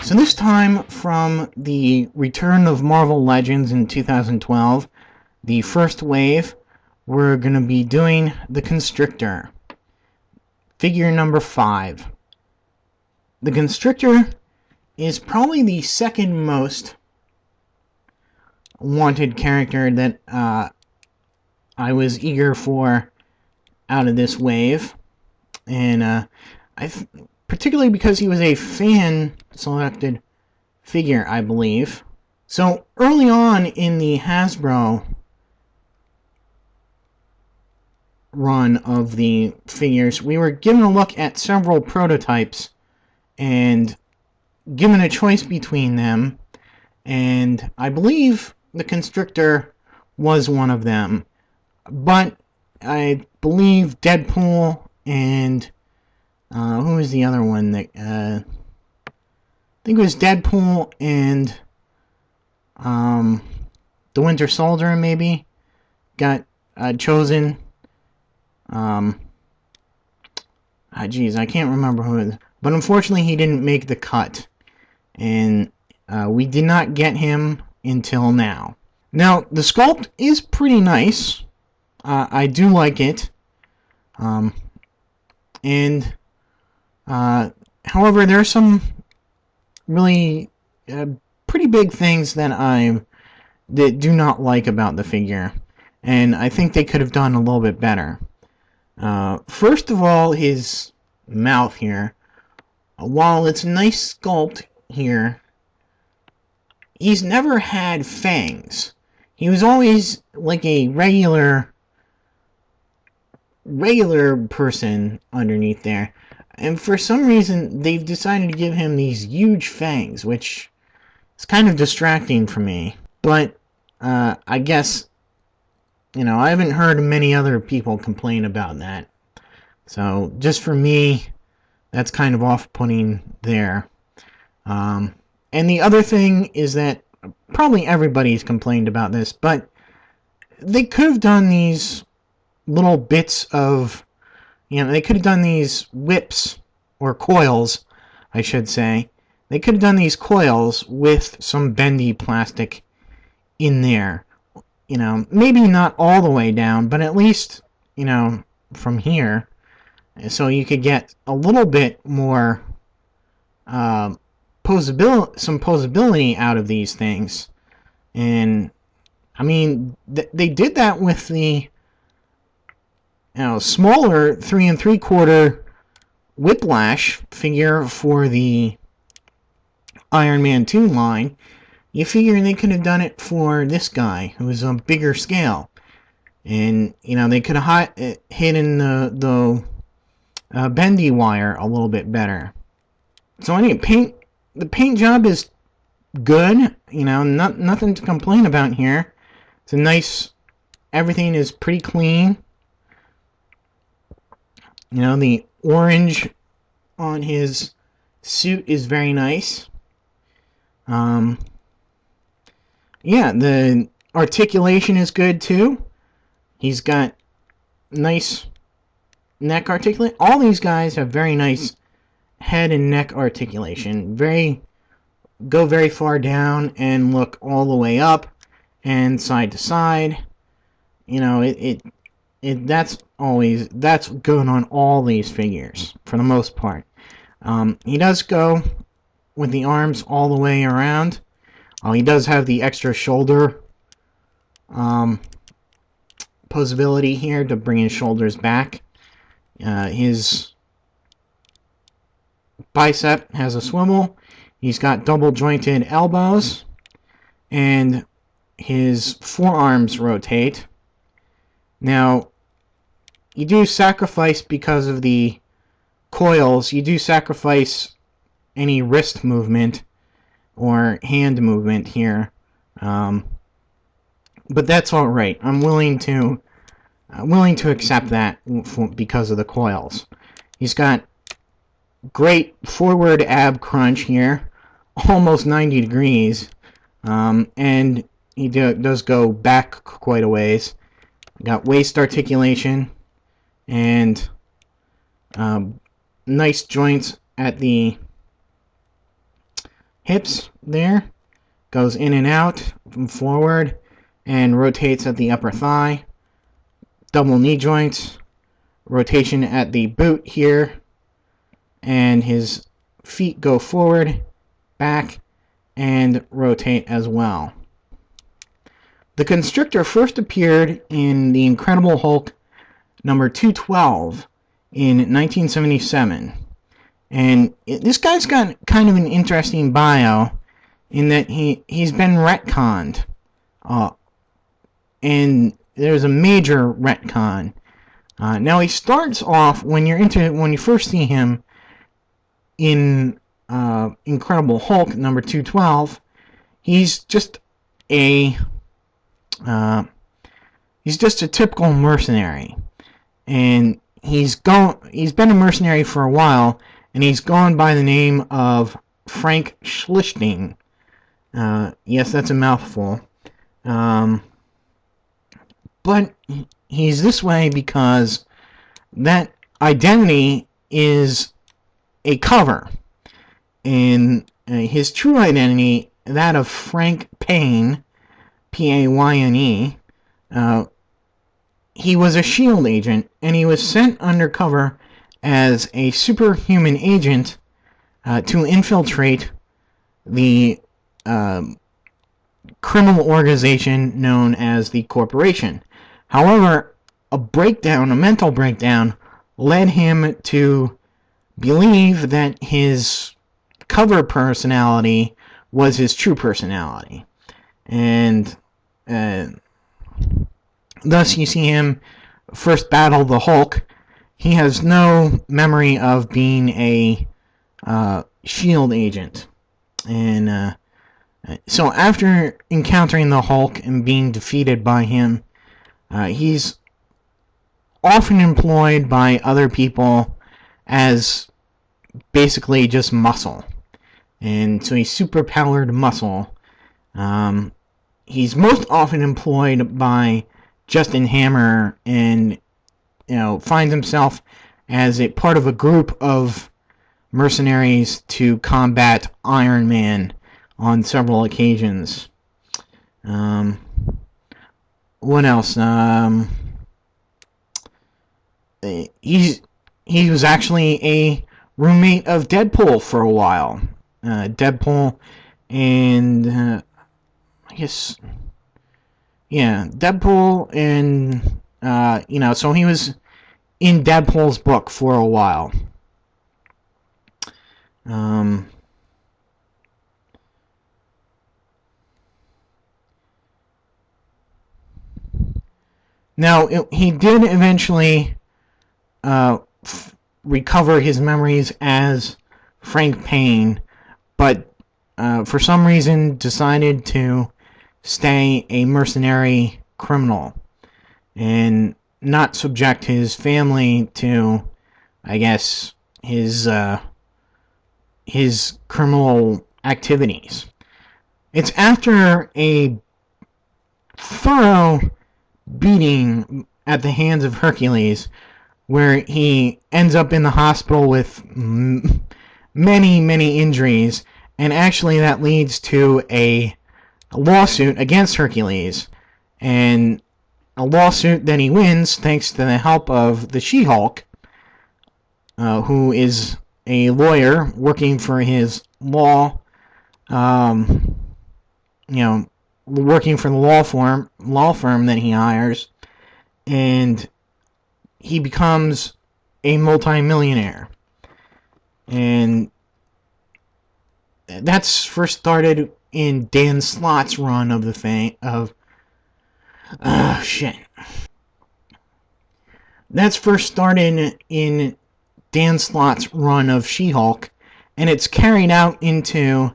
So this time, from the return of Marvel Legends in 2012, the first wave, we're going to be doing the Constrictor, figure number 5. The Constrictor is probably the second most wanted character that I was eager for out of this wave, and particularly because he was a fan-selected figure, I believe. So early on in the Hasbro run of the figures, we were given a look at several prototypes and given a choice between them, and I believe the Constrictor was one of them. But I believe Deadpool and who was the other one that I think it was Deadpool and the Winter Soldier maybe got chosen. Geez, I can't remember who it is. But unfortunately he didn't make the cut, and we did not get him until now. Now the sculpt is pretty nice. I do like it. However, there are some really pretty big things that do not like about the figure, and I think they could have done a little bit better. First of all, his mouth here. While it's a nice sculpt here, he's never had fangs. He was always like a regular person underneath there. And for some reason, they've decided to give him these huge fangs, which is kind of distracting for me. But I guess, I haven't heard many other people complain about that. So just for me, that's kind of off-putting there. And the other thing is that probably everybody's complained about this, but they could have done these little bits of, they could have done these whips, or coils, I should say. They could have done these coils with some bendy plastic in there. Maybe not all the way down, but at least, from here. So you could get a little bit more posability out of these things. And, they did that with the smaller 3 3/4 Whiplash figure for the Iron Man 2 line. You figure they could have done it for this guy, who was on bigger scale. And, they could have hidden the bendy wire a little bit better. So anyway, the paint job is good. Nothing to complain about here. It's a nice, everything is pretty clean. The orange on his suit is very nice. Yeah, the articulation is good too. He's got nice neck articulation. All these guys have very nice head and neck articulation. Go very far down and look all the way up and side to side. That's good on all these figures for the most part. He does go with the arms all the way around. He does have the extra shoulder posability here to bring his shoulders back. His bicep has a swivel. He's got double jointed elbows, and his forearms rotate. Now, you do sacrifice, because of the coils, you do sacrifice any wrist movement or hand movement here. But that's alright. I'm willing to accept that because of the coils. He's got great forward ab crunch here, almost 90 degrees, and he does go back quite a ways. Got waist articulation and nice joints at the hips there, goes in and out from forward, and rotates at the upper thigh. Double knee joints, rotation at the boot here, and his feet go forward, back, and rotate as well. The Constrictor first appeared in The Incredible Hulk number 212 in 1977. And this guy's got kind of an interesting bio in that he's been retconned. And there's a major retcon. Now he starts off, when you first see him in Incredible Hulk number 212, he's just a typical mercenary, and he's been a mercenary for a while, and he's gone by the name of Frank Schlichting. Yes, that's a mouthful. But he's this way because that identity is a cover. And his true identity, that of Frank Payne, Payne, he was a S.H.I.E.L.D. agent, and he was sent undercover as a superhuman agent to infiltrate the criminal organization known as the Corporation. However, a mental breakdown, led him to believe that his cover personality was his true personality. And thus you see him first battle the Hulk. He has no memory of being a S.H.I.E.L.D. agent. And so after encountering the Hulk and being defeated by him, he's often employed by other people as basically just muscle. And so he's superpowered muscle. He's most often employed by Justin Hammer, and finds himself as a part of a group of mercenaries to combat Iron Man on several occasions. What else? He was actually a roommate of Deadpool for a while. Deadpool and I guess, yeah, Deadpool and so he was in Deadpool's book for a while. Now, he did eventually recover his memories as Frank Payne, but for some reason decided to stay a mercenary criminal and not subject his family to, I guess, his criminal activities. It's after a thorough beating at the hands of Hercules, where he ends up in the hospital with many, many injuries, and actually that leads to a lawsuit against Hercules, and a lawsuit that he wins thanks to the help of the She-Hulk, who is a lawyer working for his working for the law firm that he hires, and he becomes a multi-millionaire. And that's first started in Dan Slott's run of the thing That's first started in Dan Slott's run of She-Hulk, and it's carried out into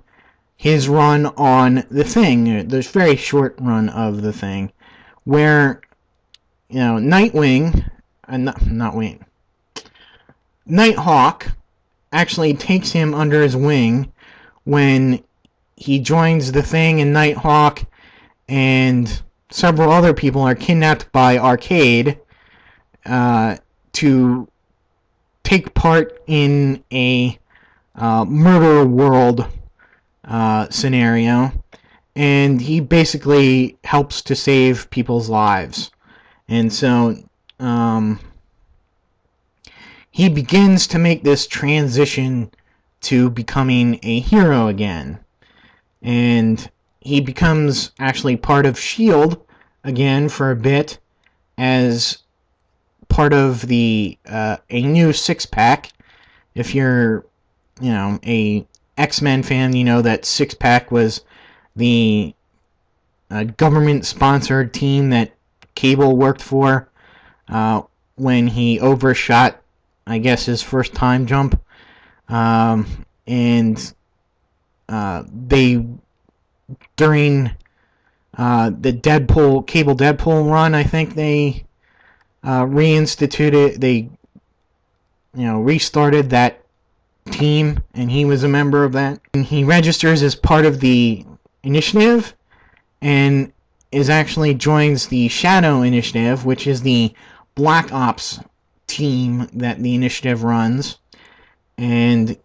his run on The Thing, the very short run of The Thing, where, Nighthawk actually takes him under his wing when he joins The Thing, and Nighthawk and several other people are kidnapped by Arcade to take part in a murder world scenario, and he basically helps to save people's lives. And so he begins to make this transition to becoming a hero again. And he becomes actually part of S.H.I.E.L.D. again for a bit as part of the a new six-pack. If you're, a X-Men fan, you know that six-pack was the government-sponsored team that Cable worked for when he overshot, I guess, his first time jump. And they, during the Cable Deadpool run, I think they reinstituted, they, restarted that team, and he was a member of that. And he registers as part of the Initiative, and joins the Shadow Initiative, which is the Black Ops team that the Initiative runs. And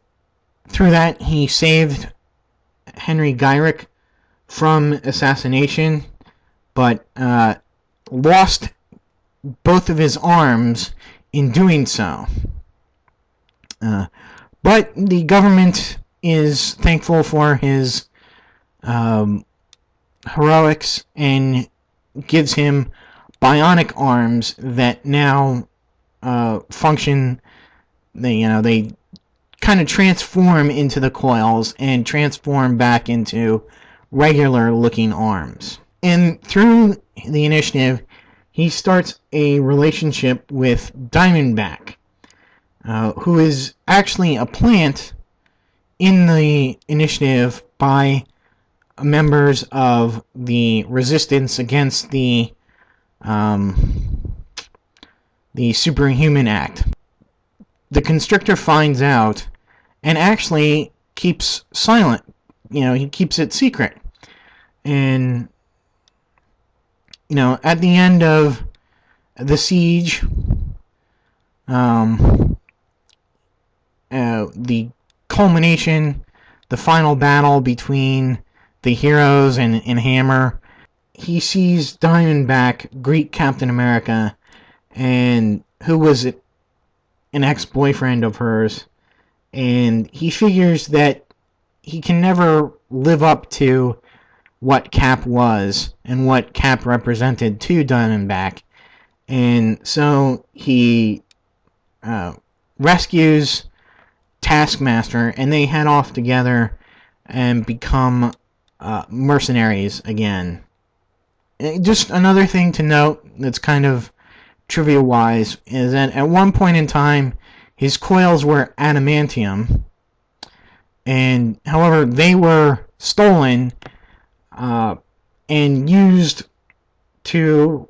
through that, he saved Henry Gyrick from assassination, but lost both of his arms in doing so. But the government is thankful for his heroics and gives him bionic arms that now function. They kind of transform into the coils and transform back into regular looking arms. And through the Initiative, he starts a relationship with Diamondback, who is actually a plant in the Initiative by members of the resistance against the Superhuman Act. The Constrictor finds out and actually keeps silent. He keeps it secret. And, at the end of the siege, the culmination, the final battle between the heroes and Hammer, he sees Diamondback greet Captain America, and who was an ex-boyfriend of hers, and he figures that he can never live up to what Cap was and what Cap represented to Diamondback, and so he rescues Taskmaster, and they head off together and become mercenaries again. Just another thing to note that's kind of trivia-wise is that at one point in time, his coils were adamantium, and however, they were stolen and used to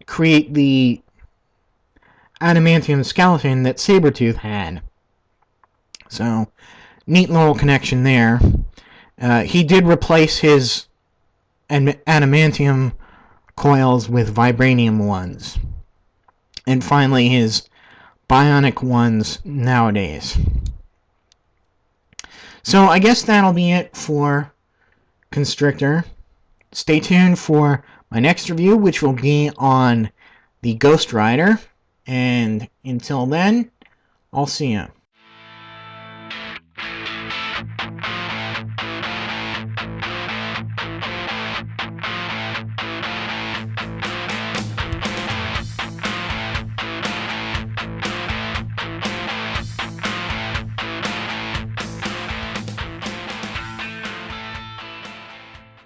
create the adamantium skeleton that Sabretooth had. So, neat little connection there. He did replace his adamantium coils with vibranium ones. And finally, his bionic ones nowadays. So, I guess that'll be it for Constrictor. Stay tuned for my next review, which will be on the Ghost Rider. And until then, I'll see you.